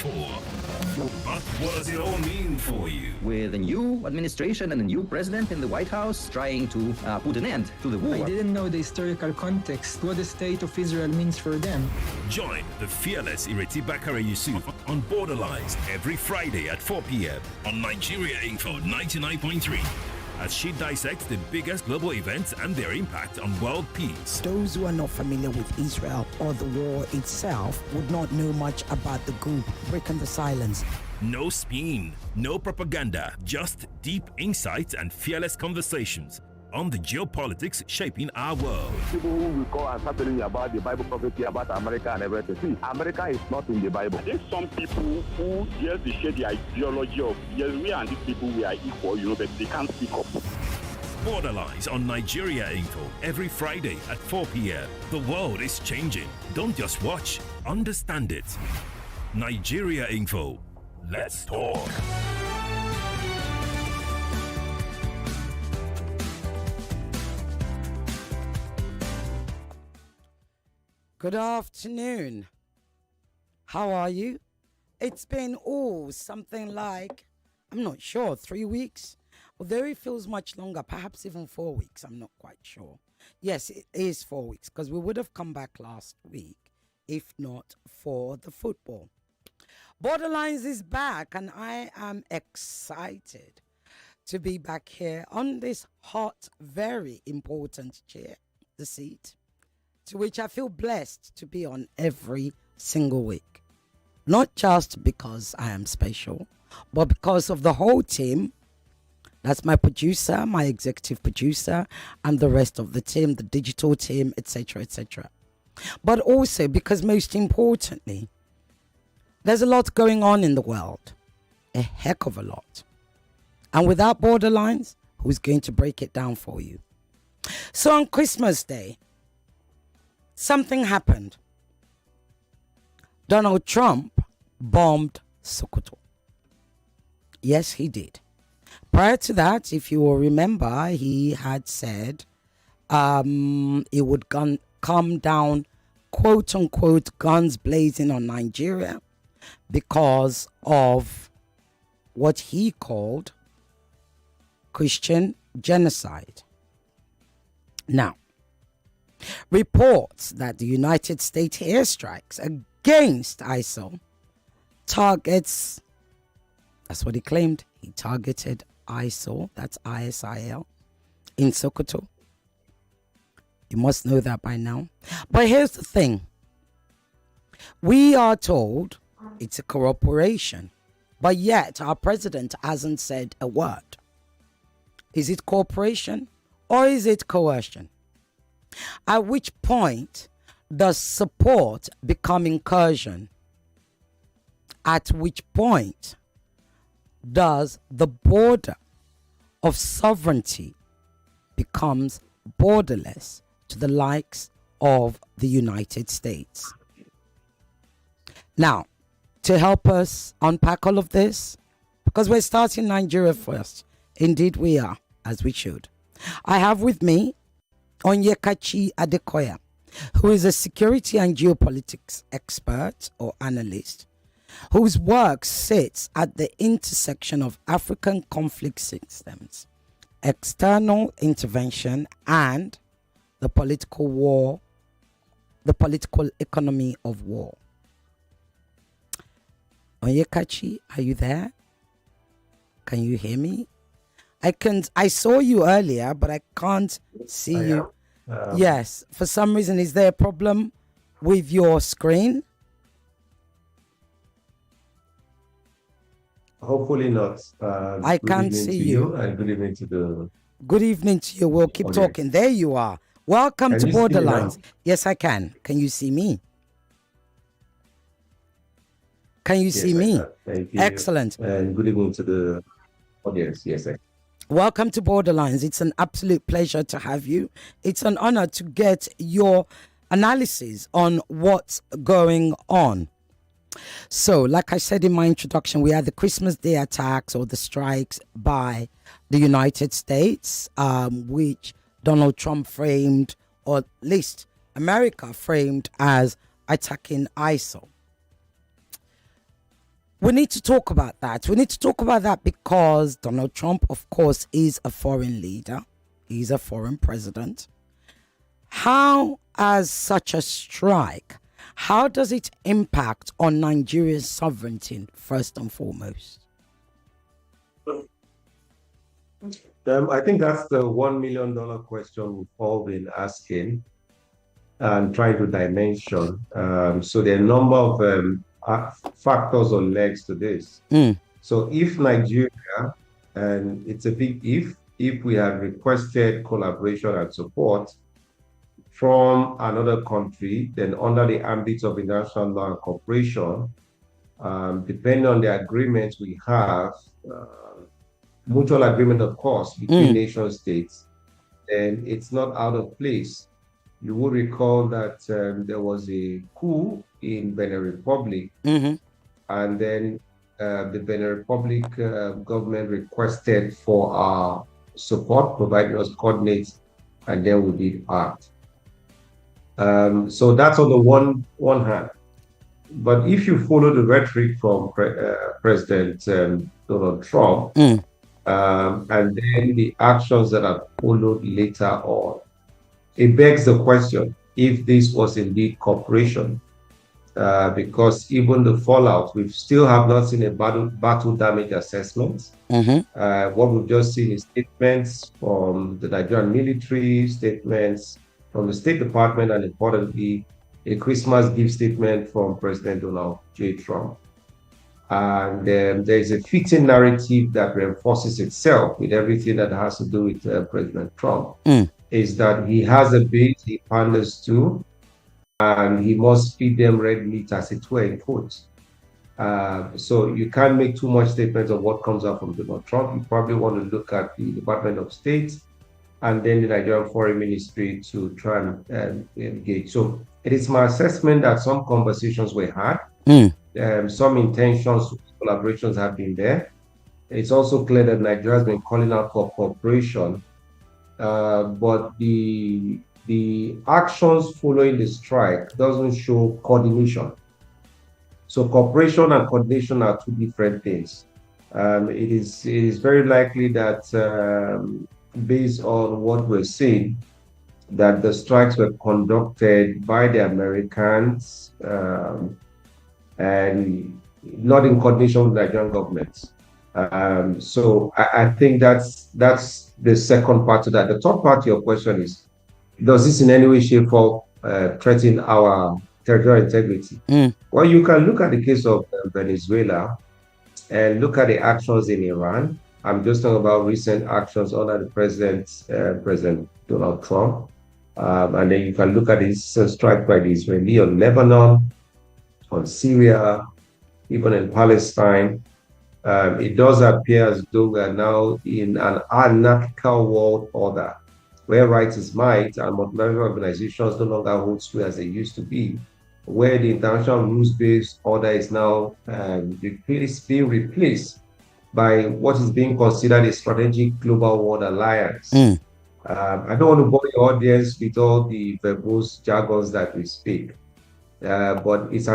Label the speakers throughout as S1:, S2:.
S1: But what does it all mean for you?
S2: With a new administration and a new president in the White House trying to put an end to the war.
S3: I didn't know the historical context, what the state of Israel means for them.
S1: Join the fearless Ireti Bakare-Yusuf on Borderlines every Friday at 4 p.m. on Nigeria Info 99.3 as she dissects the biggest global events and their impact on world peace.
S4: Those who are not familiar with Israel or the war itself would not know much about the group. Breaking the silence.
S1: No spin, no propaganda, just deep insights and fearless conversations on the geopolitics shaping our world.
S5: People who will call and start telling you about the Bible prophecy about America and everything. See, America is not in the Bible.
S6: There's some people who, yes, they share the ideology of, yes, we and these people, we are equal, but they can't speak up.
S1: Borderlines on Nigeria Info every Friday at 4 p.m. The world is changing. Don't just watch, understand it. Nigeria Info. Let's talk.
S4: Good afternoon. How are you? It's been, something like, I'm not sure, 3 weeks? Although it feels much longer, perhaps even 4 weeks, I'm not quite sure. Yes, it is 4 weeks, because we would have come back last week, if not for the football. Borderlines is back, and I am excited to be back here on this hot, very important chair, the seat, to which I feel blessed to be on every single week. Not just because I am special, but because of the whole team. That's my producer, my executive producer, and the rest of the team, the digital team, etc., etc. But also because, most importantly, there's a lot going on in the world. A heck of a lot. And without Borderlines, who's going to break it down for you? So on Christmas Day, something happened. Donald Trump bombed Sokoto. Yes, he did. Prior to that, if you will remember, he had said it would come down, quote unquote, guns blazing on Nigeria because of what he called Christian genocide. Now, reports that the United States airstrikes against ISIL targets, that's what he claimed, he targeted ISIL, that's ISIL, in Sokoto. You must know that by now. But here's the thing. We are told it's a cooperation, but yet our president hasn't said a word. Is it cooperation or is it coercion? At which point does support become incursion? At which point does the border of sovereignty becomes borderless to the likes of the United States? Now, to help us unpack all of this, because we're starting Nigeria first, indeed we are, as we should, I have with me Onyekachi Adekoya, who is a security and geopolitics expert or analyst, whose work sits at the intersection of African conflict systems, external intervention, and the political war, the political economy of war. Onyekachi, are you there? Can you hear me? I saw you earlier, but I can't see you. Yes, for some reason, is there a problem with your screen?
S7: Hopefully not.
S4: I can't see you.
S7: And good evening to the...
S4: Good evening to you. We'll keep talking. There you are. Welcome to Borderlines. Yes, I can. Can you see me? Can you see me?
S7: Thank you.
S4: Excellent.
S7: And good evening to the audience. Yes, sir.
S4: Welcome to Borderlines. It's an absolute pleasure to have you. It's an honor to get your analysis on what's going on. So, like I said in my introduction, we had the Christmas Day attacks or the strikes by the United States, which Donald Trump framed, or at least America framed, as attacking ISIL. we need to talk about that. We need to talk about that because Donald Trump, of course, is a foreign leader. He's a foreign president. How, as such a strike, how does it impact on Nigeria's sovereignty, first and foremost?
S7: I think that's the $1 million question we've all been asking and trying to dimension. So there are a number of factors or legs to this. So if Nigeria, and it's a big if we have requested collaboration and support from another country, then under the ambit of international law and cooperation, depending on the agreements we have, mutual agreement, of course, between nation states, then it's not out of place. You will recall that there was a coup in Benin Republic, and then the Benin Republic government requested for our support, providing us coordinates, and then we did act. So that's on the one hand. But if you follow the rhetoric from President Donald Trump, and then the actions that have followed later on, it begs the question if this was indeed cooperation, because even the fallout, we still have not seen a battle damage assessment. What we've just seen is statements from the Nigerian military, statements from the State Department, and importantly, a Christmas gift statement from President Donald J. Trump. And there's a fitting narrative that reinforces itself with everything that has to do with President Trump, is that he has a base he panders to, and he must feed them red meat, as it were, in quotes. So you can't make too much statements of what comes out from Donald Trump. You probably want to look at the Department of State and then the Nigerian Foreign Ministry to try and engage. So it is my assessment that some conversations were had. Some intentions, collaborations have been there. It's also clear that Nigeria has been calling out for cooperation, but the actions following the strike doesn't show coordination. So cooperation and coordination are two different things. It is very likely that based on what we're seeing, that the strikes were conducted by the Americans and not in coordination with the Nigerian government. So I think that's the second part to that. The third part to your question is, does this in any way, shape, or threaten our territorial integrity? Well, you can look at the case of Venezuela and look at the actions in Iran. I'm just talking about recent actions under the President Donald Trump. And then you can look at this strike by the Israeli on Lebanon, on Syria, even in Palestine. It does appear as though we are now in an anarchical world order, where right is might and multilateral organizations no longer hold sway as they used to be, where the international rules-based order is now being replaced by what is being considered a strategic global world alliance. I don't want to bore your audience with all the verbose jargons that we speak, but it's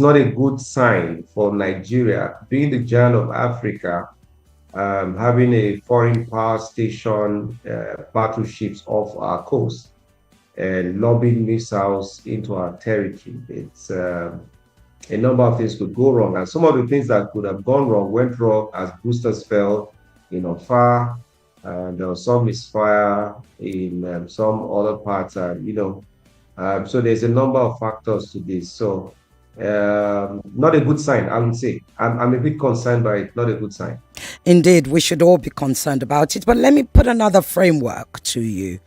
S7: not a good sign for Nigeria, being the giant of Africa, having a foreign power station battleships off our coast and lobbing missiles into our territory. It's a number of things could go wrong, and some of the things that could have gone wrong went wrong as boosters fell in Ofar. There was some misfire in some other parts, so there's a number of factors to this. So not a good sign, I would say. I'm a bit concerned by it, not a good sign.
S4: Indeed, we should all be concerned about it. But let me put another framework to you.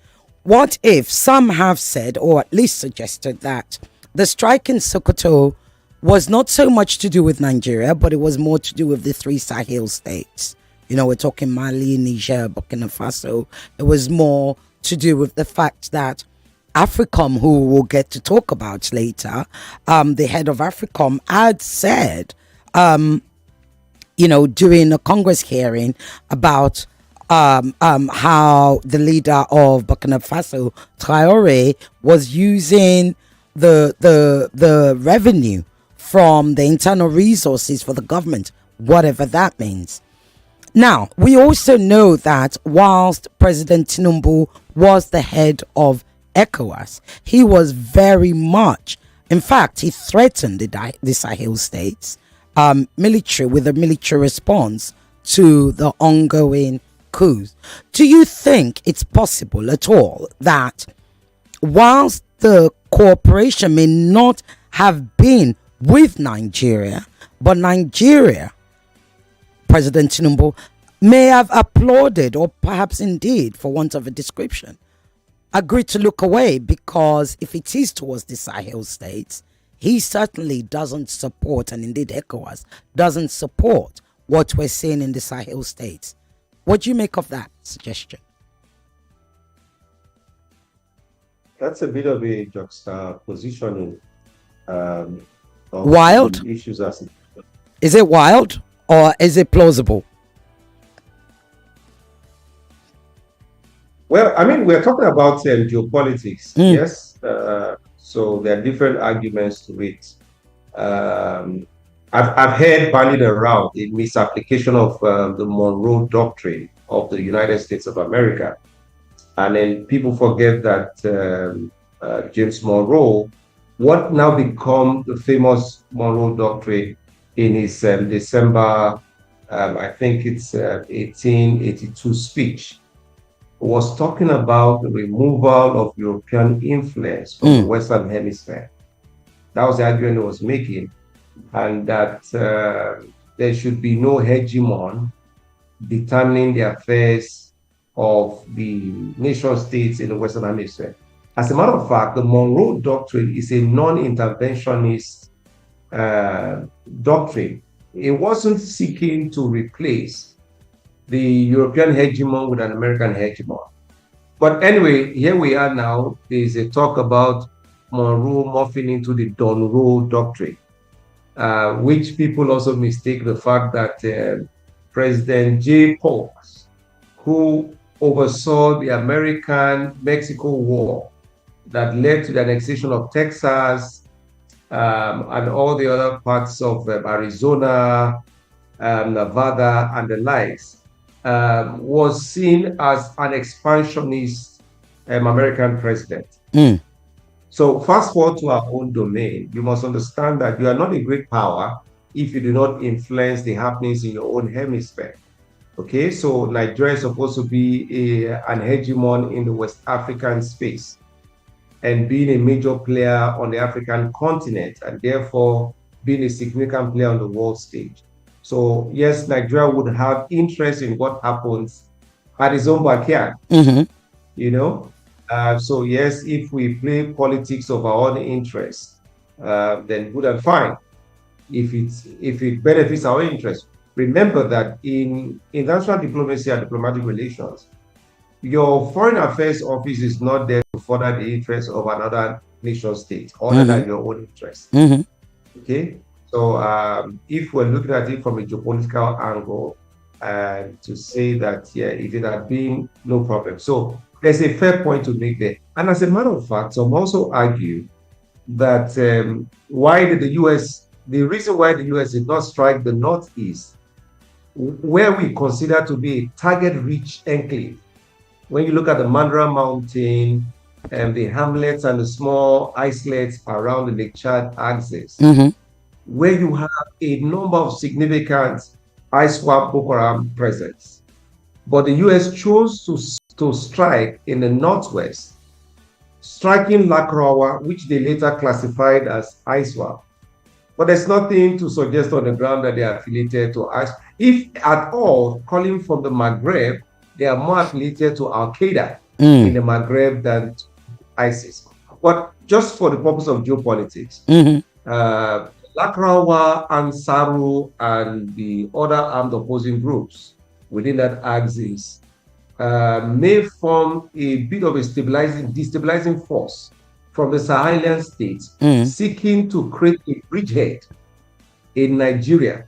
S4: What if some have said, or at least suggested, that the strike in Sokoto was not so much to do with Nigeria, but it was more to do with the three Sahel states? We're talking Mali, Niger, Burkina Faso. It was more to do with the fact that AFRICOM, who we'll get to talk about later, the head of AFRICOM had said, during a Congress hearing about how the leader of Burkina Faso, Traore, was using the revenue from the internal resources for the government, whatever that means. Now, we also know that whilst President Tinubu was the head of ECOWAS, he was very much, in fact, he threatened the Sahel states military with a military response to the ongoing coups. Do you think it's possible at all that whilst the cooperation may not have been with Nigeria, but Nigeria, President Tinubu, may have applauded, or perhaps indeed, for want of a description, agreed to look away, because if it is towards the Sahel states, he certainly doesn't support, and indeed ECOWAS doesn't support what we're seeing in the Sahel states. What do you make of that suggestion?
S7: That's a bit of a juxtapositioning of
S4: wild
S7: issues.
S4: Is it wild or is it plausible?
S7: Well, I mean, we're talking about geopolitics, yes. So there are different arguments to it. I've heard bandied around a misapplication of the Monroe Doctrine of the United States of America. And then people forget that James Monroe, what now become the famous Monroe Doctrine in his December, I think it's 1882 speech, was talking about the removal of European influence from the Western Hemisphere. That was the argument he was making, and that there should be no hegemon determining the affairs of the nation states in the Western Hemisphere. As a matter of fact, the Monroe Doctrine is a non-interventionist doctrine. It wasn't seeking to replace the European hegemon with an American hegemon. But anyway, here we are now. There's a talk about Monroe morphing into the Monroe Doctrine, which people also mistake the fact that President J. Polk, who oversaw the American-Mexico War that led to the annexation of Texas and all the other parts of Arizona, Nevada, and the likes, was seen as an expansionist American president. So fast forward to our own domain, you must understand that you are not a great power if you do not influence the happenings in your own hemisphere. Okay, so Nigeria is supposed to be an hegemon in the West African space and being a major player on the African continent, and therefore being a significant player on the world stage. So yes, Nigeria would have interest in what happens at its own backyard, you know. So yes, if we play politics of our own interest, then good and fine. If it benefits our interest. Remember that in international diplomacy and diplomatic relations, your foreign affairs office is not there to further the interests of another nation state other than your own interests. Okay, so if we're looking at it from a geopolitical angle, to say that if it had been, no problem. So there's a fair point to make there. And as a matter of fact, some also argue that why did the reason why the US did not strike the Northeast, where we consider to be a target-rich enclave. When you look at the Mandara Mountain and the hamlets and the small islets around the Lake Chad axis, where you have a number of significant ISWAP Boko Haram presence. But the US chose to strike in the Northwest, striking Lakrawa, which they later classified as ISWAP. But there's nothing to suggest on the ground that they are affiliated to ISWAP. If at all, calling from the Maghreb, they are more affiliated to Al-Qaeda in the Maghreb than ISIS. But just for the purpose of geopolitics, Lakrawa, Ansaru, and the other armed opposing groups within that axis may form a bit of a destabilizing force from the Sahelian states, seeking to create a bridgehead in Nigeria,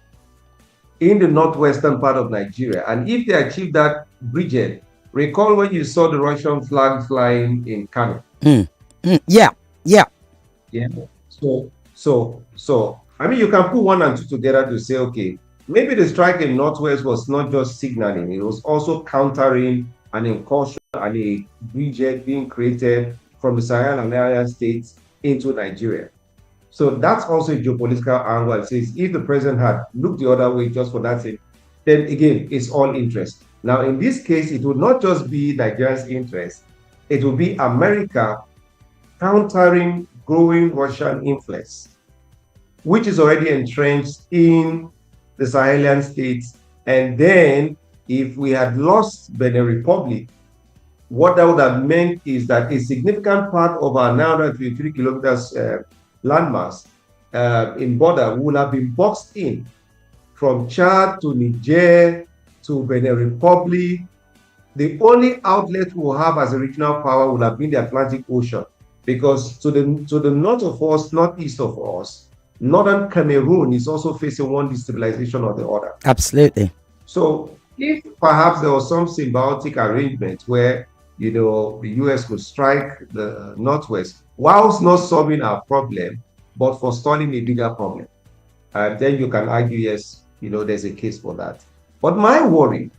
S7: in the northwestern part of Nigeria. And if they achieve that bridgehead, recall when you saw the Russian flag flying in Kano.
S4: Yeah.
S7: So I mean, you can put one and two together to say, okay, maybe the strike in Northwest was not just signaling, it was also countering an incursion and a bridgehead being created from the Sahel and area states into Nigeria. So that's also a geopolitical angle. It says if the president had looked the other way just for that thing, then again, it's all interest. Now, in this case, it would not just be Nigeria's interest, it will be America countering growing Russian influence, which is already entrenched in the Sahelian states. And then, if we had lost Benin Republic, what that would have meant is that a significant part of our 923 kilometers landmass in border would have been boxed in from Chad to Niger to Benin Republic. The only outlet we'll have as a regional power would have been the Atlantic Ocean, because to the north of us, northeast of us, northern Cameroon is also facing one destabilization or the other.
S4: Absolutely.
S7: So if perhaps there was some symbiotic arrangement where, you know, the US could strike the Northwest whilst not solving our problem, but forestalling a bigger problem, then you can argue, yes, you know, there's a case for that. But my worry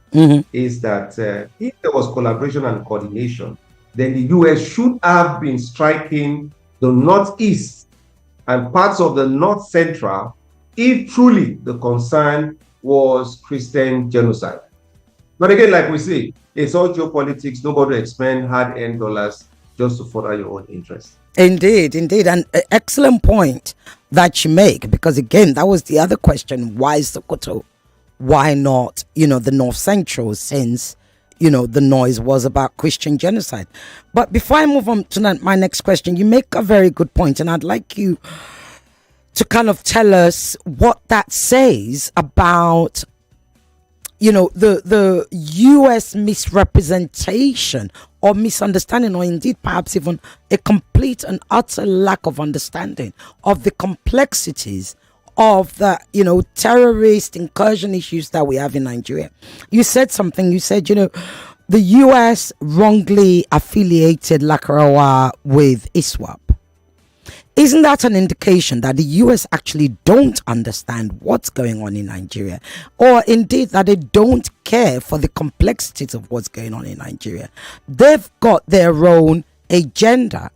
S7: is that if there was collaboration and coordination, then the US should have been striking the Northeast and parts of the North Central if truly the concern was Christian genocide. But again, like we say, it's all geopolitics. Nobody expend hard-earned dollars just to further your own interests.
S4: Indeed, indeed. And an excellent point that you make, because again, that was the other question. Why Sokoto? Why not, you know, the North Central, since, you know, the noise was about Christian genocide? But before I move on to my next question, you make a very good point, and I'd like you to kind of tell us what that says about, you know, the US misrepresentation or misunderstanding, or indeed perhaps even a complete and utter lack of understanding of the complexities of the, you know, terrorist incursion issues that we have in Nigeria. You said something, you said, you know, the US wrongly affiliated Lakarawa with ISWAP. Isn't that an indication that the US actually don't understand what's going on in Nigeria, or indeed that they don't care for the complexities of what's going on in Nigeria? They've got their own agenda,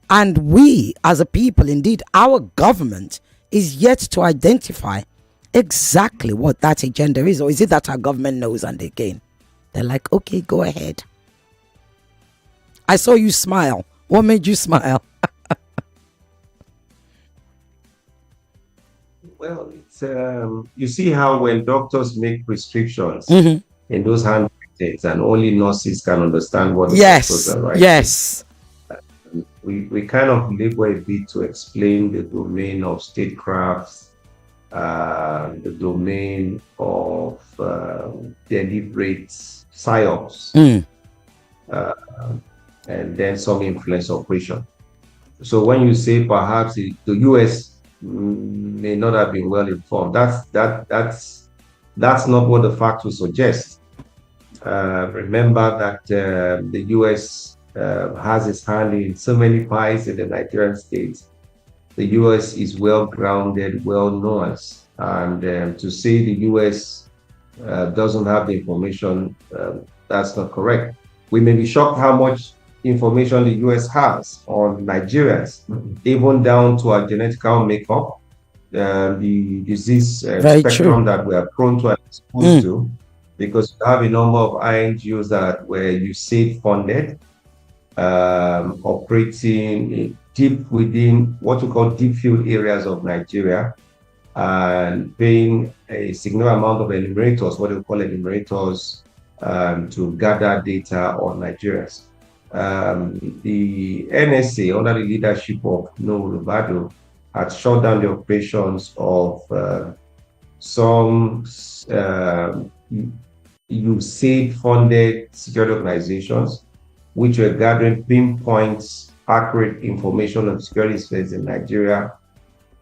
S4: and we as a people, indeed our government, is yet to identify exactly what that agenda is. Or is it that our government knows, and again they're like, okay, go ahead? I saw you smile. What made you smile?
S7: Well, it's you see how when doctors make prescriptions in those handwritings, and only nurses can understand what the doctors are writing.
S4: Yes.
S7: We kind of labor a bit to explain the domain of statecraft, the domain of deliberate psyops, and then some influence operation. So when you say perhaps the US may not have been well informed, that's not what the facts will suggest. Remember that the US has its hand in so many pies in the Nigerian states. The US is well grounded, well known, and to say the US doesn't have the information, that's not correct. We may be shocked how much information the US has on Nigerians, even down to our genetical makeup, the disease spectrum that we are prone to and exposed to, because you have a number of INGOs that were USAID funded, operating deep within what we call deep field areas of Nigeria, and paying a significant amount of enumerators, what we call enumerators, to gather data on Nigerians. The NSA, under the leadership of Noah Rubado, had shut down the operations of some USAID-funded security organizations, which were gathering pinpoints, accurate information on security space in Nigeria,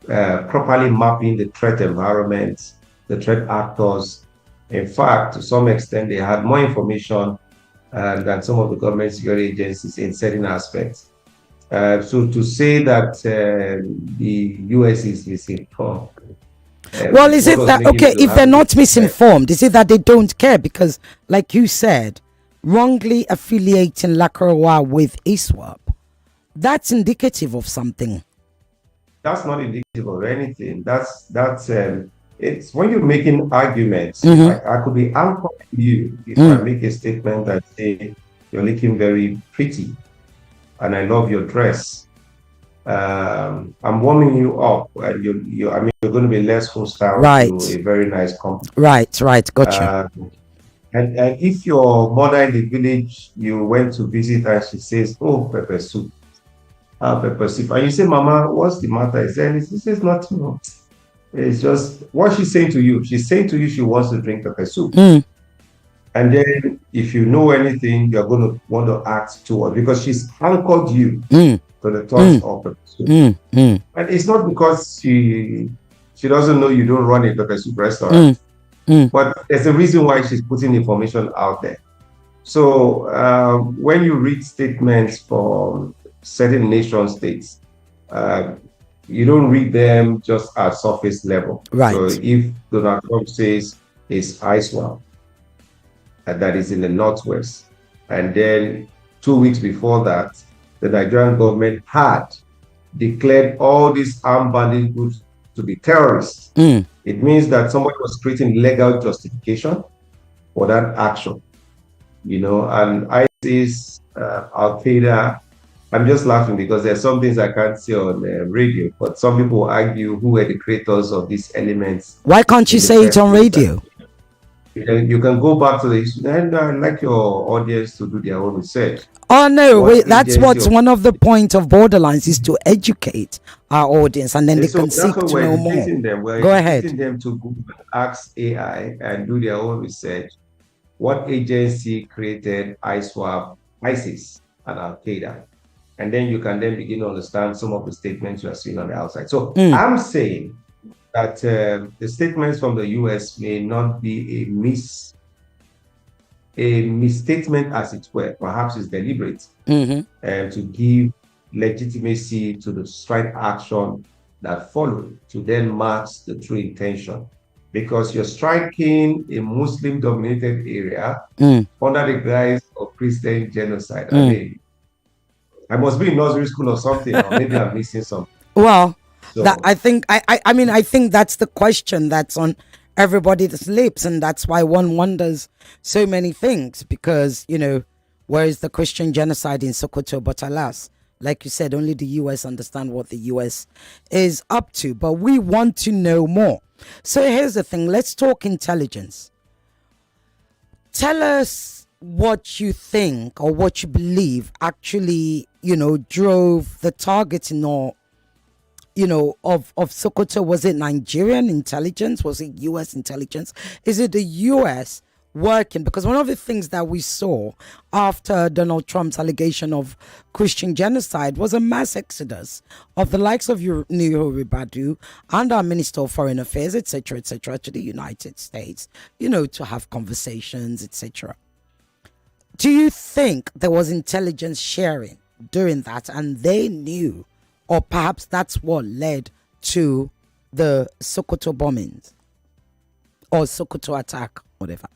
S7: properly mapping the threat environment, the threat actors. In fact, to some extent, they had more information than some of the government security agencies in certain aspects. So to say that the US is misinformed
S4: Well, is it
S7: what was
S4: that,
S7: making
S4: okay,
S7: me to
S4: if they're
S7: have
S4: not
S7: this,
S4: misinformed, is it that they don't care? Because, like you said, wrongly affiliating Lacroix with ISWAP, that's indicative of something.
S7: that's not indicative of anything. That's it's when you're making arguments. I could be anchoring you if I make a statement that say you're looking very pretty and I love your dress. I'm warming you up, and I mean, you're going to be less hostile
S4: Right.
S7: to a very nice compliment.
S4: Right, gotcha.
S7: And if your mother in the village, you went to visit and she says, "Oh, pepper soup, pepper soup," and you say, "Mama, what's the matter?" She says, "Nothing. No. It's just what she's saying to you. She's saying to you she wants to drink pepper soup." And then if you know anything, you're going to want to act toward, because she's anchored you to the thoughts of pepper soup. And it's not because she doesn't know you don't run a pepper soup restaurant. But there's a reason why she's putting information out there. So when you read statements from certain nation states, you don't read them just at surface level.
S4: Right.
S7: So if Donald Trump says it's ISWAP, that is in the Northwest, and then 2 weeks before that, the Nigerian government had declared all these armed bandit groups to be terrorists. It means that somebody was creating legal justification for that action, and ISIS, Al-Qaeda. I'm just laughing because there's some things I can't say on radio, but some people argue who were the creators of these elements.
S4: Why can't you say it on radio?
S7: You can go back to the history, and I'd like your audience to do their own research.
S4: Oh no, wait, that's what's one of the point of Borderlines, is to educate our audience, and then they can seek to know more.
S7: We're
S4: Go ahead.
S7: them to Google, ask AI, and do their own research. What agency created ISWAP, ISIS, and Al-Qaeda? And then you can then begin to understand some of the statements you are seeing on the outside. So I'm saying that the statements from the US may not be a misstatement, as it were. Perhaps it's deliberate, to give legitimacy to the strike action that followed, to then match the true intention. Because you're striking a Muslim-dominated area under the guise of Christian genocide. I mean, I must be in nursery school or something, or maybe I'm missing something.
S4: Well, so, I think that's the question that's on everybody's lips, and that's why one wonders so many things, because, where is the Christian genocide in Sokoto? But alas, like you said, only the US understand what the US is up to, but we want to know more. So here's the thing, let's talk intelligence. Tell us what you think or what you believe actually, drove the targeting or of Sokoto. Was it Nigerian intelligence? Was it US intelligence? Is it the US working? Because one of the things that we saw after Donald Trump's allegation of Christian genocide was a mass exodus of the likes of Nuhu Ribadu and our Minister of Foreign Affairs, etc., to the United States, to have conversations, etc. Do you think there was intelligence sharing during that, and they knew, or perhaps that's what led to the Sokoto bombings or Sokoto attack, whatever?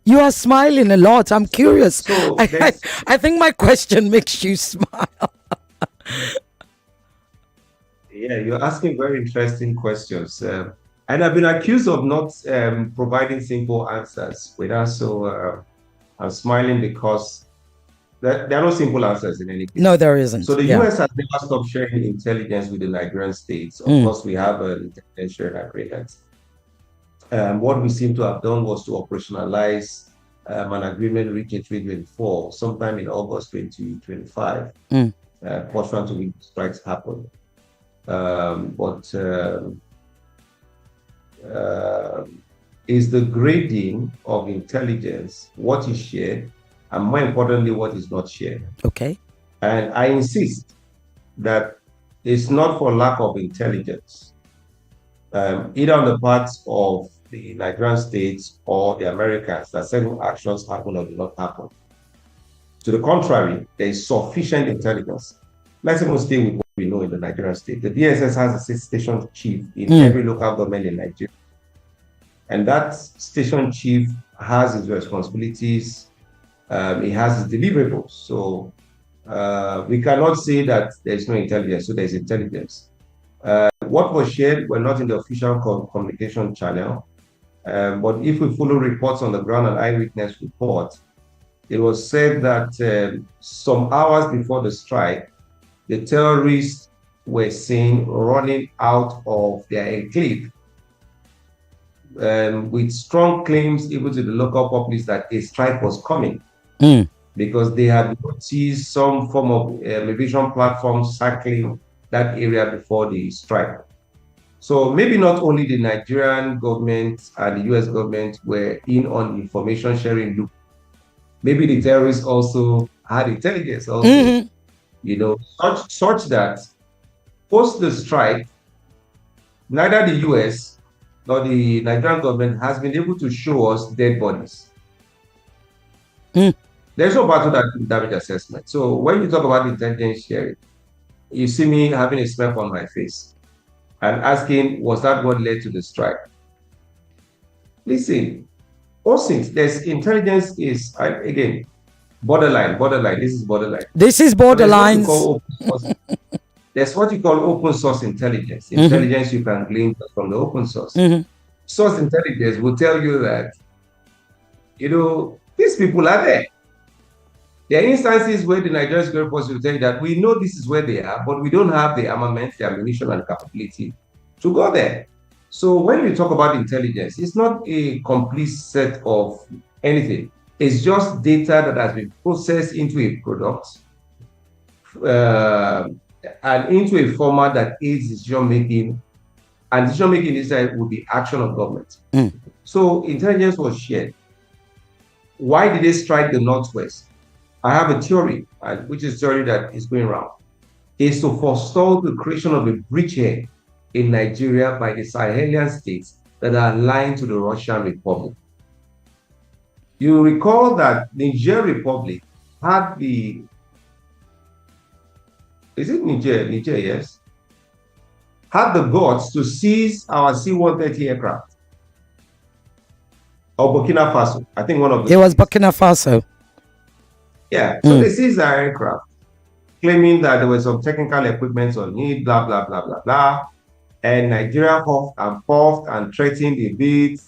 S4: You are smiling a lot. I'm curious.
S7: So
S4: I think my question makes you smile.
S7: Yeah, you're asking very interesting questions. And I've been accused of not providing simple answers with us. So I'm smiling because there are no simple answers in any case.
S4: No, there isn't.
S7: So the US has never stopped sharing intelligence with the Nigerian states. Of course, we have an intelligence sharing agreement. What we seem to have done was to operationalize an agreement reached in 2024, sometime in August 2025, pursuant to which strikes happened. Is the grading of intelligence what is shared, and more importantly, what is not shared?
S4: Okay.
S7: And I insist that it's not for lack of intelligence, either on the parts of the Nigerian states or the Americans, that certain actions happen or do not happen. To the contrary, there is sufficient intelligence. Let's even stay with what we know in the Nigerian state. The DSS has a station chief in every local government in Nigeria. And that station chief has his responsibilities, he has his deliverables. So we cannot say that there's no intelligence, so there's intelligence. What was shared were not in the official communication channel, but if we follow reports on the ground and eyewitness reports, it was said that some hours before the strike, the terrorists were seen running out of their enclave with strong claims even to the local populace that a strike was coming because they had noticed some form of aviation platform circling that area before the strike. So maybe not only the Nigerian government and the US government were in on information sharing loop. Maybe the terrorists also had intelligence also, you know, such that post the strike, neither the US nor the Nigerian government has been able to show us dead bodies. There's no battle damage assessment. So when you talk about intelligence sharing, you see me having a smirk on my face and asking, was that what led to the strike? Listen, also, there's intelligence is, again, borderline. This is borderline.
S4: This is borderlines.
S7: So there's what you call open source intelligence. Intelligence you can glean from the open source. Source intelligence will tell you that, you know, these people are there. There are instances where the Nigerian security force will tell you that we know this is where they are, but we don't have the armament, the ammunition, and capability to go there. So when you talk about intelligence, it's not a complete set of anything. It's just data that has been processed into a product and into a format that aids decision-making. And decision-making inside would be action of government. So intelligence was shared. Why did they strike the Northwest? I have a theory, which is a theory that is going around, is to forestall the creation of a bridgehead in Nigeria by the Sahelian states that are aligned to the Russian Republic. You recall that the Niger Republic had the, is it Niger? Niger, yes. Had the guts to seize our C-130 aircraft. Or Burkina Faso. I think one of the.
S4: It was Burkina Faso.
S7: Yeah, so they seized our aircraft, claiming that there was some technical equipment on it, blah, blah, blah, blah, blah. And Nigeria huffed and puffed and threatened a bit.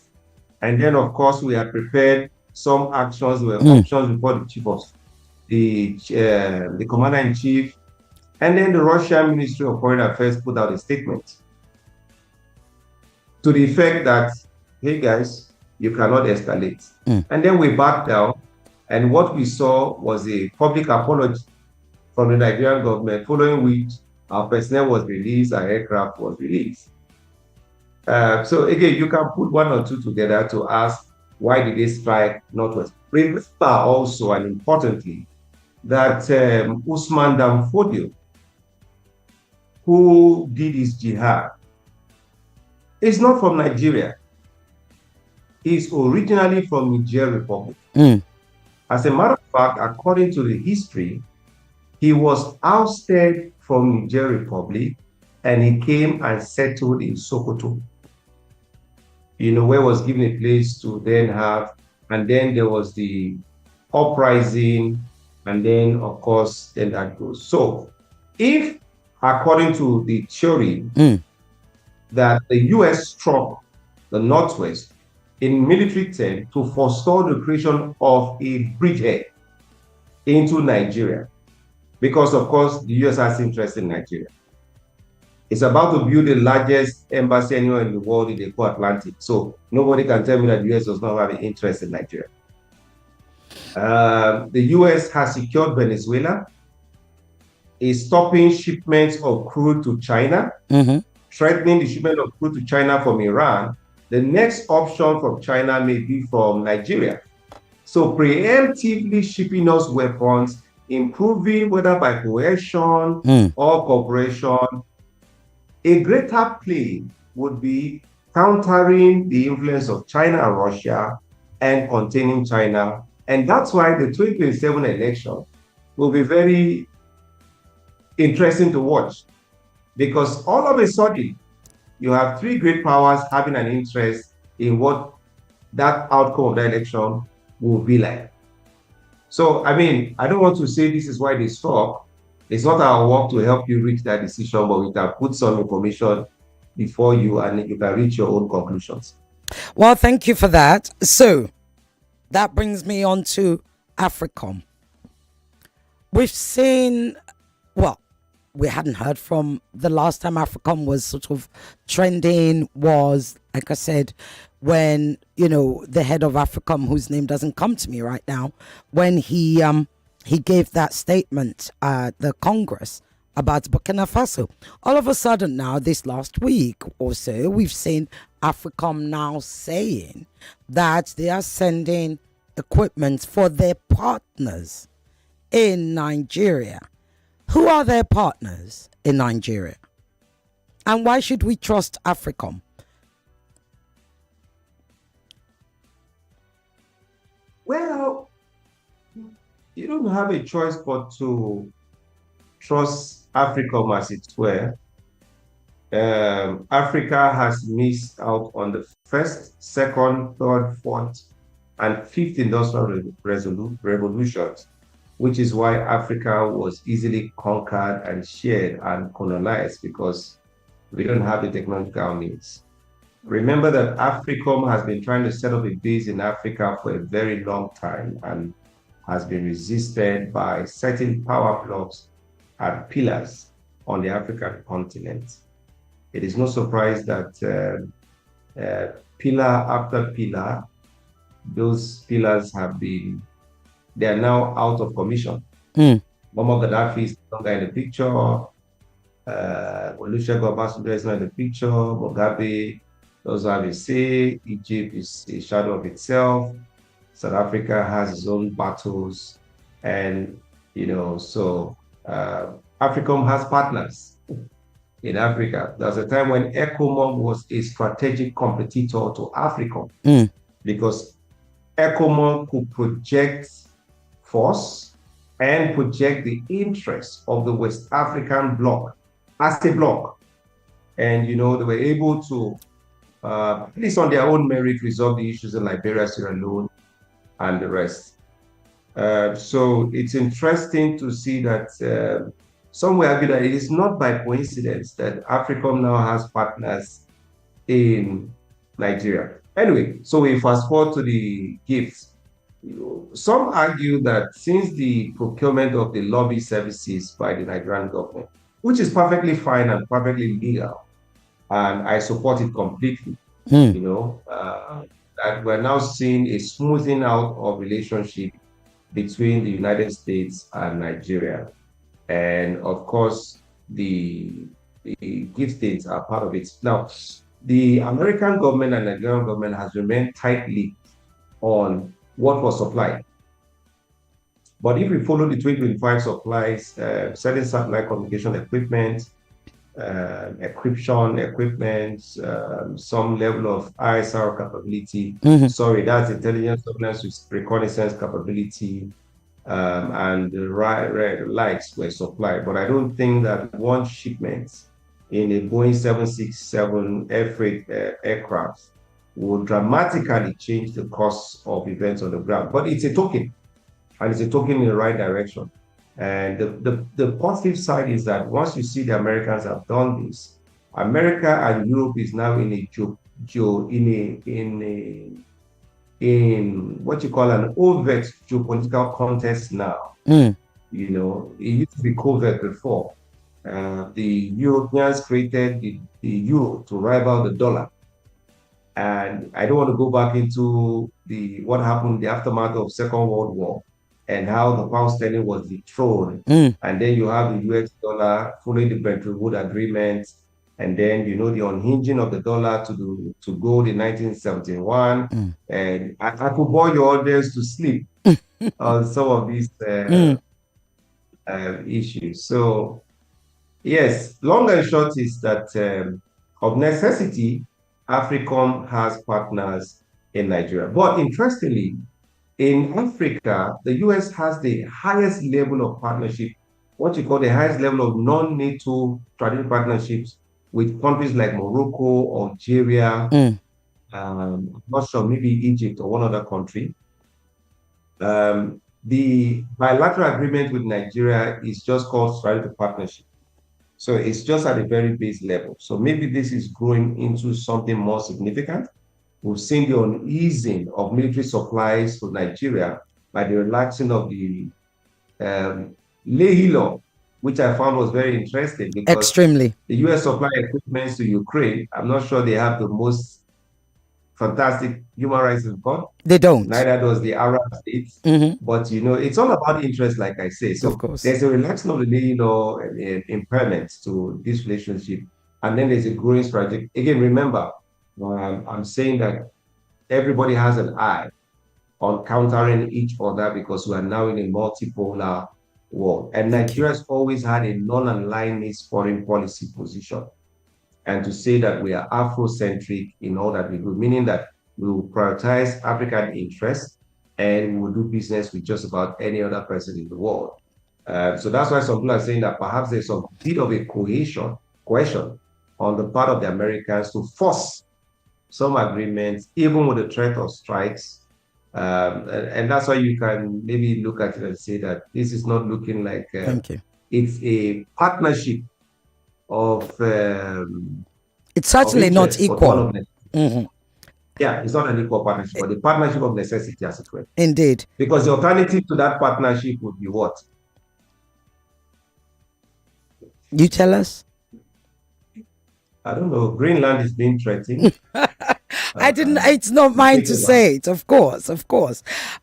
S7: And then, of course, we had prepared some actions, were options before the chief of the commander-in-chief. And then the Russian Ministry of Foreign Affairs put out a statement to the effect that, hey guys, you cannot escalate. And then we backed down. And what we saw was a public apology from the Nigerian government, following which our personnel was released, our aircraft was released. So again, you can put one or two together to ask, why did they strike Northwest? Remember also, and importantly, that Usman Danfodio, who did his jihad, is not from Nigeria. He's originally from Niger Republic. As a matter of fact, according to the history, he was ousted from Niger Republic and he came and settled in Sokoto. You know, where was given a place to then have, and then there was the uprising, and then, of course, then that goes. So, if, according to the theory, that the US struck the Northwest in military terms to forestall the creation of a bridgehead into Nigeria, because of course the US has interest in Nigeria. It's about to build the largest embassy anywhere in the world in the Atlantic. So nobody can tell me that the US does not have an interest in Nigeria. The US has secured Venezuela, is stopping shipments of crude to China, threatening the shipment of crude to China from Iran. The next option from China may be from Nigeria. So preemptively shipping us weapons, improving whether by coercion or cooperation. A greater play would be countering the influence of China and Russia and containing China And that's why the 2027 election will be very interesting to watch, because all of a sudden, you have three great powers having an interest in what that outcome of the election will be like. So, I mean, I don't want to say this is why they stop. It's not our work to help you reach that decision, but we can put some information before you and you can reach your own conclusions.
S4: Well, thank you for that. So that brings me on to AFRICOM. We've seen, well, we hadn't heard from the last time AFRICOM was sort of trending was, like I said, when, the head of AFRICOM, whose name doesn't come to me right now, when he gave that statement at the Congress about Burkina Faso. All of a sudden now, this last week or so, we've seen AFRICOM now saying that they are sending equipment for their partners in Nigeria. Who are their partners in Nigeria? And why should we trust AFRICOM?
S7: Well, you don't have a choice but to trust AFRICOM, as it were. Africa has missed out on the first, second, third, fourth, and fifth industrial revolutions, which is why Africa was easily conquered and shared and colonized, because we don't have the technological means. Remember that AFRICOM has been trying to set up a base in Africa for a very long time and has been resisted by certain power blocks and pillars on the African continent. It is no surprise that pillar after pillar, those pillars they are now out of commission. Muammar Gaddafi is no longer in the picture. Olusegun Obasanjo is not in the picture. Mugabe does have a say. Egypt is a shadow of itself. South Africa has its own battles. And, so AFRICOM has partners in Africa. There was a time when ECOMOG was a strategic competitor to AFRICOM because ECOMOG could project force and project the interests of the West African bloc as a bloc. And, they were able to, at least on their own merit, resolve the issues in Liberia, Sierra Leone, and the rest. So it's interesting to see that some will argue that it is not by coincidence that AFRICOM now has partners in Nigeria. Anyway, so we fast forward to the gifts. Some argue that since the procurement of the lobby services by the Nigerian government, which is perfectly fine and perfectly legal, and I support it completely, that we're now seeing a smoothing out of relationship between the United States and Nigeria. And of course, the gift states are part of it. Now, the American government and the Nigerian government has remained tightly on what was supplied. But if we follow the 2025 supplies, certain satellite communication equipment, encryption equipment, some level of ISR capability, sorry, that's intelligence surveillance with reconnaissance capability, and the lights were supplied. But I don't think that one shipment in a Boeing 767 air freight aircraft will dramatically change the cost of events on the ground. But it's a token, and it's a token in the right direction. And the positive side is that once you see the Americans have done this, America and Europe is now in what you call an overt geopolitical contest now. It used to be covert before. The Europeans created the euro to rival the dollar. And I don't want to go back into what happened in the aftermath of Second World War and how the pound sterling was dethroned. And then you have the US dollar following the Bretton Woods Agreement. And then, the unhinging of the dollar to gold in 1971. And I could bore your audience to sleep on some of these issues. So, yes, long and short is that of necessity, AFRICOM has partners in Nigeria. But interestingly, in Africa, the US has the highest level of partnership, what you call the highest level of non-NATO strategic partnerships with countries like Morocco, Algeria, I'm not sure, maybe Egypt or one other country. The bilateral agreement with Nigeria is just called strategic partnership. So it's just at a very base level. So maybe this is growing into something more significant. We've seen the uneasing of military supplies to Nigeria by the relaxing of the Lehi law, which I found was very interesting because
S4: Extremely.
S7: the US supply equipment to Ukraine, I'm not sure they have the most fantastic human rights record.
S4: They don't.
S7: Neither does the Arab states. But you know, it's all about interest, like I say. So
S4: of course,
S7: there's a relaxing of the Lehi law and impairments to this relationship, and then there's a growing strategy. Again, remember, I'm saying that everybody has an eye on countering each other because we are now in a multipolar world. And Nigeria has always had a non-alignist foreign policy position. And to say that we are Afrocentric in all that we do, meaning that we will prioritize African interests and we will do business with just about any other person in the world. So that's why some people are saying that perhaps there's some bit of a cohesion on the part of the Americans to force some agreements, even with the threat of strikes. And that's why you can maybe look at it and say that this is not looking like it's a partnership of
S4: it's certainly not equal.
S7: Yeah, it's not an equal partnership, but the partnership of necessity, as it were.
S4: Indeed.
S7: Because the alternative to that partnership would be what?
S4: You tell us.
S7: I don't know. Greenland is being threatened.
S4: I didn't. It's not mine to say it. Of course.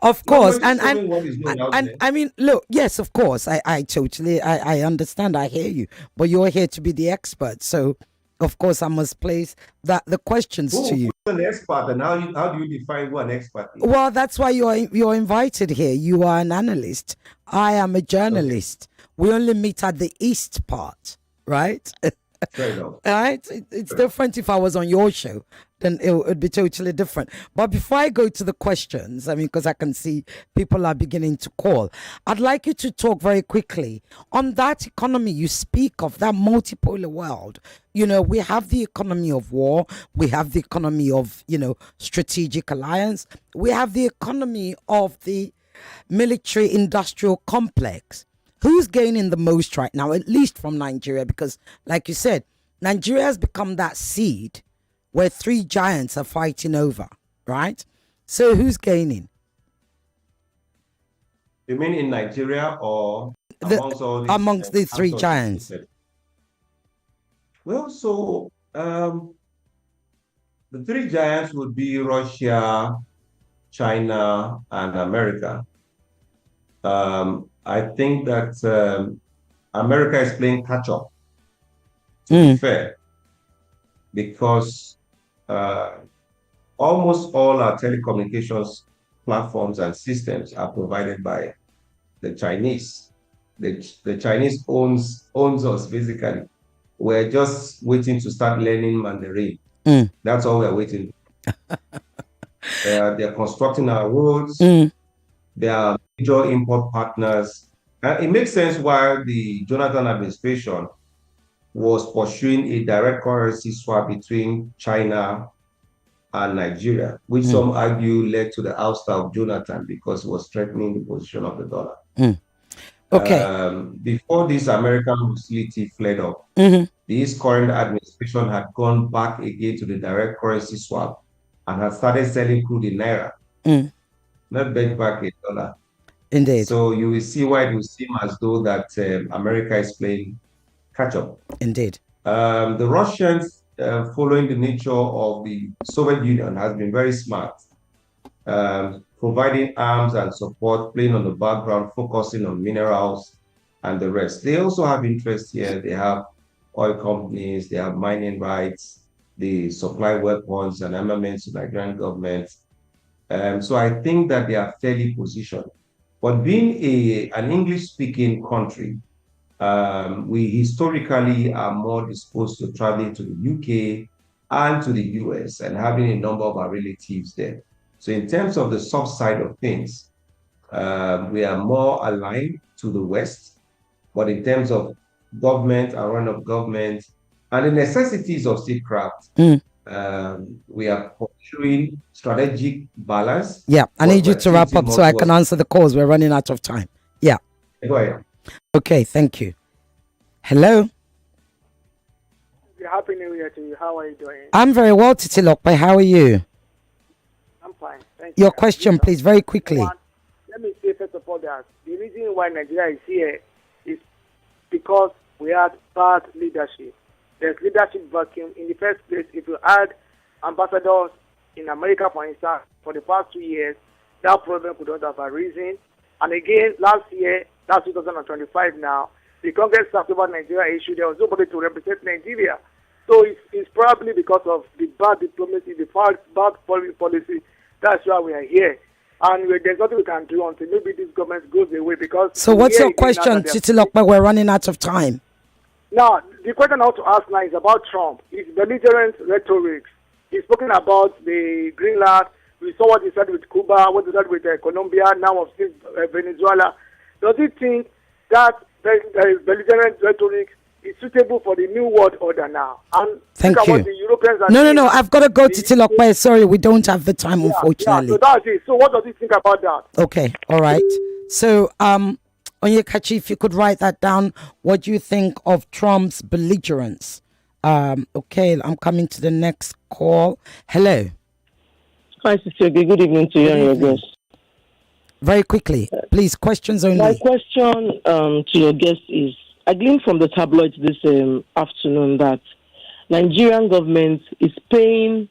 S4: And I mean, look. Yes, of course. I totally. I understand. I hear you. But you're here to be the expert, so of course I must place the questions to you.
S7: Who's an expert, and how do you define who an expert is?
S4: Well, that's why you're invited here. You are an analyst. I am a journalist. Okay. We only meet at the east part, right?
S7: Fair enough.
S4: Right? It's different if I was on your show, then it would be totally different. But before I go to the questions, I mean, because I can see people are beginning to call, I'd like you to talk very quickly on that economy you speak of, that multipolar world. You know, we have the economy of war, we have the economy of, strategic alliance, we have the economy of the military industrial complex. Who's gaining the most right now, at least from Nigeria? Because, like you said, Nigeria has become that seed where three giants are fighting over, right? So who's gaining?
S7: You mean in Nigeria or
S4: amongst the three giants?
S7: Well, so the three giants would be Russia, China, and America. I think that America is playing catch up, to be fair, because almost all our telecommunications platforms and systems are provided by the Chinese. The Chinese owns us, basically. We're just waiting to start learning Mandarin. That's all we're waiting. They're constructing our roads. They are major import partners. And it makes sense why the Jonathan administration was pursuing a direct currency swap between China and Nigeria, which some argue led to the ouster of Jonathan because it was threatening the position of the dollar.
S4: Okay.
S7: Before this American hostility flared up, this current administration had gone back again to the direct currency swap and had started selling crude in Naira. Not benchmark a dollar.
S4: Indeed.
S7: So you will see why it will seem as though that America is playing catch up.
S4: Indeed.
S7: The Russians, following the nature of the Soviet Union, has been very smart, providing arms and support, playing on the background, focusing on minerals and the rest. They also have interest here. They have oil companies, they have mining rights, they supply weapons and armaments to the Nigerian government. So I think that they are fairly positioned. But being an English-speaking country, we historically are more disposed to traveling to the UK and to the US and having a number of our relatives there. So in terms of the soft side of things, we are more aligned to the West, but in terms of government and run of government and the necessities of statecraft, we are pursuing strategic balance.
S4: Yeah, I need you to wrap up so I can answer the calls. We're running out of time. Yeah.
S7: Go ahead.
S4: Okay, thank you. Hello.
S8: Happy New Year to you. How are you doing?
S4: I'm very well, Titi Lokpe. How are you?
S8: I'm fine. Thank you.
S4: Your question, please, very quickly.
S8: Let me say, first of all, that the reason why Nigeria is here is because we had bad leadership. There's leadership vacuum. In the first place, if you had ambassadors in America, for instance, for the past 2 years, that problem could not have arisen. And again, last year, that's 2025 now, the Congress talked about Nigeria issue. There was nobody to represent Nigeria. So it's probably because of the bad diplomacy, the bad foreign policy. That's why we are here. And there's nothing we can do until maybe this government goes away. Because
S4: so what's your question, Titi Lokpe? We're running out of time.
S8: Now, the question I want to ask now is about Trump. His belligerent rhetoric. He's spoken about the Greenland. We saw what he said with Cuba, what he said with Colombia, now of Venezuela. Does he think that belligerent rhetoric is suitable for the new world order now? And
S4: thank you.
S8: The Europeans are
S4: no. I've got to go, Titi Lokpe. Sorry, we don't have the time, unfortunately.
S8: Yeah, so that's it. So what does he think about that?
S4: Okay, all right. So, Onyekachi, if you could write that down, what do you think of Trump's belligerence? Okay, I'm coming to the next call. Hello.
S9: Hi, Sister. Good evening to you and your guests.
S4: Very quickly, please, questions only.
S9: My question to your guest is, I gleaned from the tabloids this afternoon that Nigerian government is paying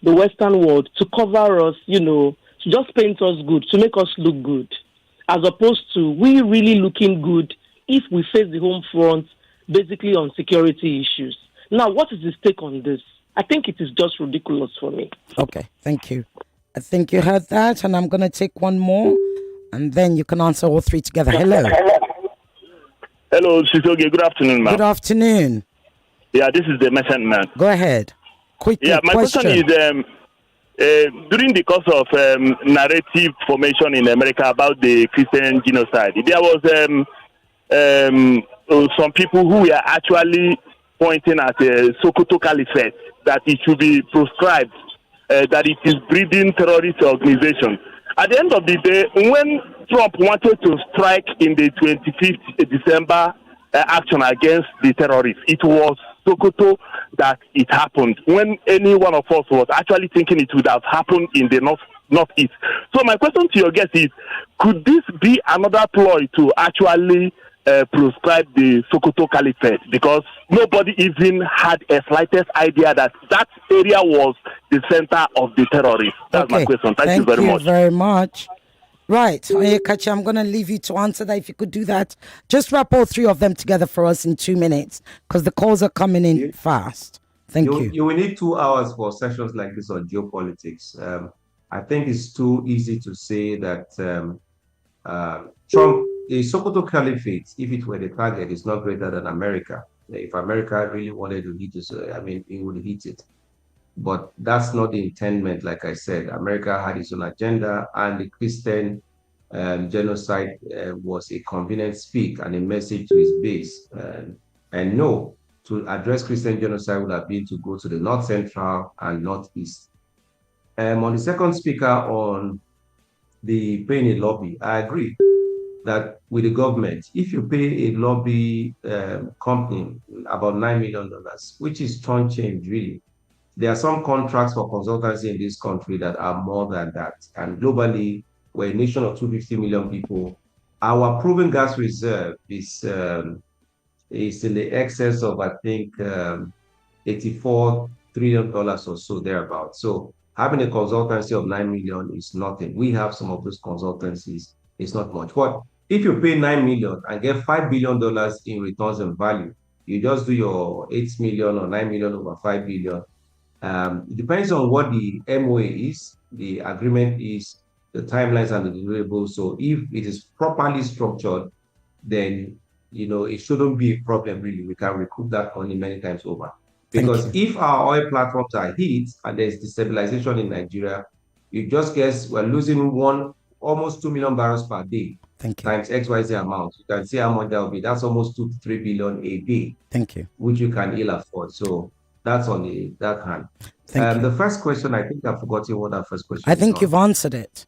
S9: the Western world to cover us, to just paint us good, to make us look good, as opposed to we really looking good if we face the home front basically on security issues. Now, what is his take on this? I think it is just ridiculous for me.
S4: Okay, thank you. I think you heard that, and I'm going to take one more, and then you can answer all three together. Hello.
S6: Hello, Sisoge. Good afternoon, ma'am.
S4: Good afternoon.
S6: Yeah, this is the merchant man.
S4: Go ahead. Quickly,
S6: yeah, my question is, during the course of narrative formation in America about the Christian genocide, there was some people who were actually pointing at Sokoto Caliphate, that it should be proscribed, that it is breeding terrorist organizations. At the end of the day, when Trump wanted to strike in the 25th December action against the terrorists, it was Sokoto that it happened, when any one of us was actually thinking it would have happened in the northeast. So my question to your guest is, could this be another ploy to actually proscribe the Sokoto Caliphate? Because nobody even had a slightest idea that that area was the center of the terrorists. That's my question. Thank you very much.
S4: Thank you very much. Right, Onyekachi, I'm going to leave you to answer that. If you could do that, just wrap all three of them together for us in 2 minutes, because the calls are coming in fast. Thank you.
S7: You will need 2 hours for sessions like this on geopolitics. I think it's too easy to say that Trump, the Sokoto Caliphate, if it were the target, is not greater than America. If America really wanted to hit it, it would hit it. But that's not the intendment, like I said. America had its own agenda, and the Christian genocide was a convenient speak and a message to his base. And no, to address Christian genocide would have been to go to the North Central and Northeast. On the second speaker on the paying a lobby, I agree that with the government, if you pay a lobby company about $9 million, which is chunk change, really, there are some contracts for consultancy in this country that are more than that. And globally, we're a nation of 250 million people. Our proven gas reserve is in the excess of, I think, $84 trillion or so, thereabouts. So having a consultancy of 9 million is nothing. We have some of those consultancies. It's not much. But if you pay 9 million and get $5 billion in returns and value, you just do your 8 million or 9 million over 5 billion. It depends on what the MOA is, the agreement is, the timelines and the deliverables. So if it is properly structured, then it shouldn't be a problem really. We can recoup that money many times over. Because if our oil platforms are hit and there's destabilization in Nigeria, You just guess we're losing almost 2 million barrels per day.
S4: Thank you.
S7: Times XYZ amount. You can see how much that will be. That's almost 2 to 3 billion a day.
S4: Thank you.
S7: Which you can ill afford. So that's on that hand.
S4: Thank you.
S7: The first question, I think I've forgotten what that first question
S4: I
S7: is
S4: think
S7: on.
S4: you've answered it.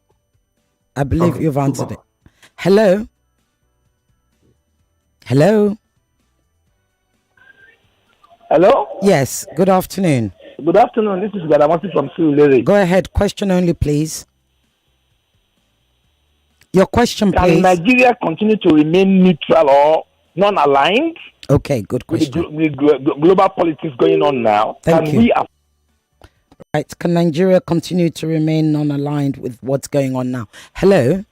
S4: I believe
S7: Okay,
S4: you've answered
S7: super.
S4: it. Hello? Hello?
S10: Hello?
S4: Yes, good afternoon.
S10: Good afternoon. This is Gadamasi from Surulere.
S4: Go ahead. Question only, please. Your question,
S10: Can
S4: please.
S10: Nigeria continue to remain neutral or non-aligned
S4: Okay, good
S10: with
S4: question.
S10: the global politics going on now?
S4: Thank you.
S10: We
S4: Right. Can Nigeria continue to remain non-aligned with what's going on now? Hello?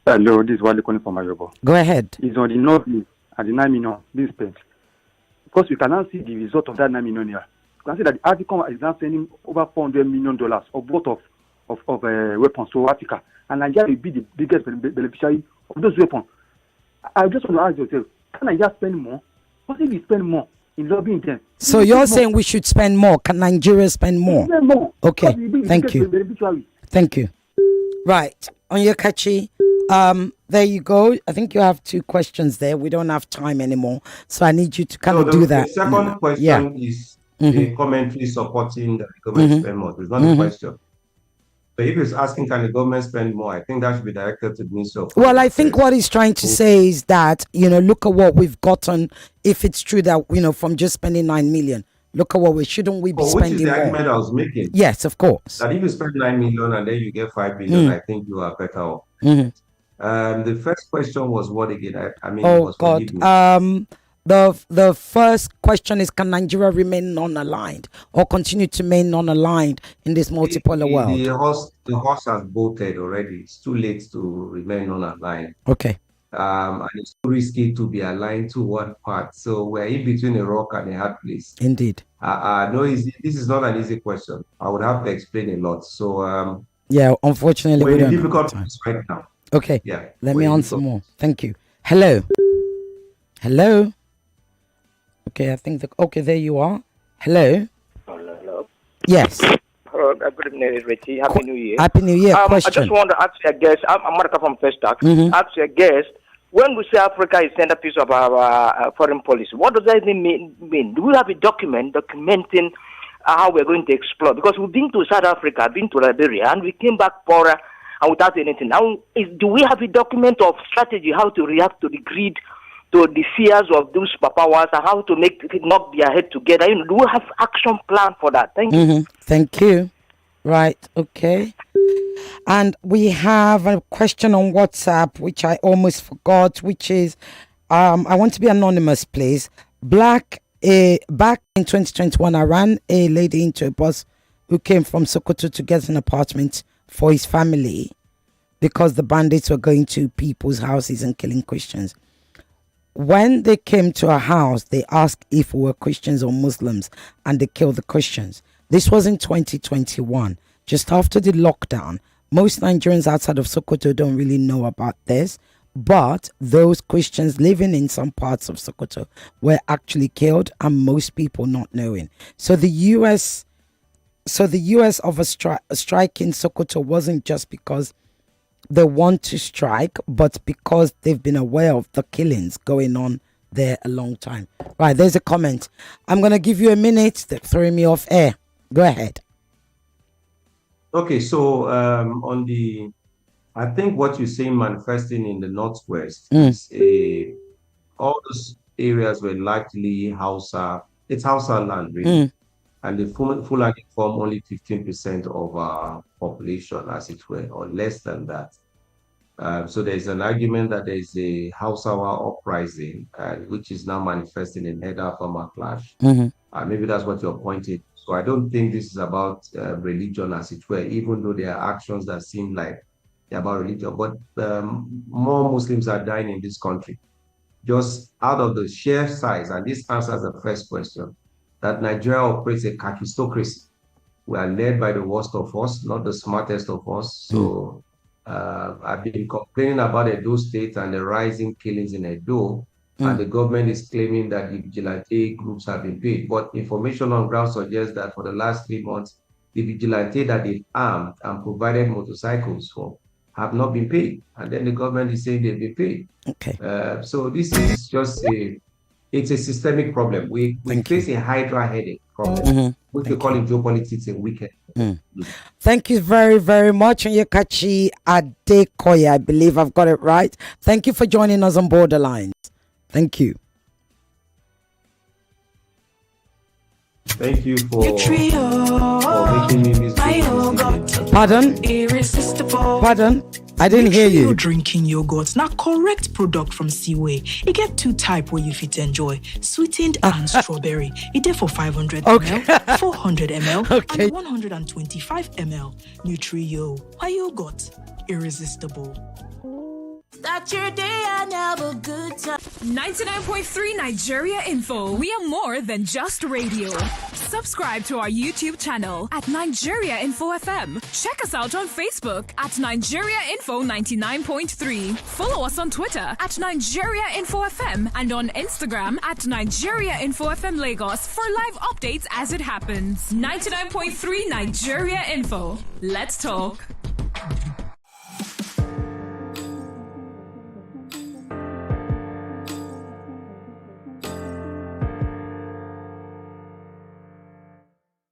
S11: Hello, this is Wale calling from Ayobo.
S4: Go ahead.
S11: It's on the North at the 9 million this page. Because we can now see the result of that 9 million here. You can see that the Article is now sending over $400 million of both of weapons to Africa. And Nigeria will be the biggest beneficiary of those weapons. I just want to ask yourself, can Nigeria spend more? What if we spend more in lobbying them?
S4: So you're saying we should spend more. Can Nigeria spend more?
S11: Spend more.
S4: Okay, thank you.
S11: Beneficiary.
S4: Thank you. Right. Onyekachi, there you go. I think you have 2 questions there. We don't have time anymore. So I need you to kind of do that.
S7: The second question is a commentary supporting that the government spend more. It's not a question. So if he's asking, can the government spend more? I think that should be directed to the Minister of
S4: Well, I think what he's trying to say is that, look at what we've gotten. If it's true that, from just spending 9 million, look at what shouldn't we be spending
S7: which is the
S4: more?
S7: argument I was making.
S4: Yes, of course.
S7: That if you spend 9 million and then you get 5 billion, I think you are better off. The first question was what again?
S4: Oh God. The first question is, can Nigeria remain non-aligned or continue to remain non-aligned in this multipolar world?
S7: The horse has bolted already. It's too late to remain non-aligned.
S4: Okay.
S7: And it's too risky to be aligned to one part. So we're in between a rock and a hard place.
S4: Indeed.
S7: No, this is not an easy question. I would have to explain a lot. So
S4: yeah, unfortunately,
S7: we're
S4: we
S7: in a
S4: don't
S7: difficult
S4: have time.
S7: place right now.
S4: Okay.
S7: Yeah.
S4: Let me answer more. Thank you. Hello. Hello. Okay, I think okay, there you are. Hello.
S12: Hello.
S4: Yes.
S12: Hello. Good evening, Ireti. Happy New Year.
S4: Happy New Year. Question.
S12: I just want to ask your guest. I'm Marika from First Tax. Ask your guest. When we say Africa is centerpiece of our foreign policy, what does that even mean? Do we have a document documenting how we're going to explore? Because we've been to South Africa, been to Liberia, and we came back poorer and without anything. Now, do we have a document of strategy how to react to the greed, to the fears of those powers, and how to knock their head together? Do we have action plan for that? Thank you.
S4: Thank you. Right. Okay. And we have a question on WhatsApp, which I almost forgot, which is, I want to be anonymous, please. Back in 2021, I ran a lady into a bus who came from Sokoto to get an apartment for his family because the bandits were going to people's houses and killing Christians. When they came to our house, they asked if we were Christians or Muslims, and they killed the Christians. This was in 2021, just after the lockdown. Most Nigerians outside of Sokoto don't really know about this, but those Christians living in some parts of Sokoto were actually killed, and most people not knowing. So the U.S. of a strike in Sokoto wasn't just because they want to strike, but because they've been aware of the killings going on there a long time. Right, there's a comment. I'm going to give you a minute. They're throwing me off air. Go ahead.
S7: Okay, so I think what you're saying manifesting in the Northwest is all those areas were likely Hausa. It's Hausa land, really. And the Fulani form only 15% of our population, as it were, or less than that. So there's an argument that there's a Hausawa uprising, which is now manifesting in Hedda Farmer clash. Maybe that's what you're pointing. So I don't think this is about religion, as it were, even though there are actions that seem like they're about religion. But more Muslims are dying in this country. Just out of the sheer size, and this answers the first question, that Nigeria operates a kakistocracy. We are led by the worst of us, not the smartest of us. So I've been complaining about Edo State and the rising killings in Edo, and the government is claiming that the vigilante groups have been paid. But information on ground suggests that for the last 3 months, the vigilante that they've armed and provided motorcycles for have not been paid. And then the government is saying they've been paid.
S4: Okay.
S7: So this is just it's a systemic problem. We face a Hydra headache problem, which we call in geopolitics a wicked.
S4: Thank you very, very much, Onyekachi Adekoya. I believe I've got it right. Thank you for joining us on Borderlines. Thank you.
S7: Thank you for making me this.
S4: Pardon? Pardon? I didn't hear you.
S13: Drinking yogurt, now correct product from Seaway. It get two type where you fit enjoy, sweetened and strawberry. It there for 500 ml, 400 ml, and 125 ml. Nutri-Yo, my yogurt, irresistible.
S14: Start your day and have a good time. 99.3 Nigeria Info. We are more than just radio. Subscribe to our YouTube channel at Nigeria Info FM. Check us out on Facebook at Nigeria Info 99.3. Follow us on Twitter at Nigeria Info FM and on Instagram at Nigeria Info FM Lagos for live updates as it happens. 99.3 Nigeria Info. Let's talk.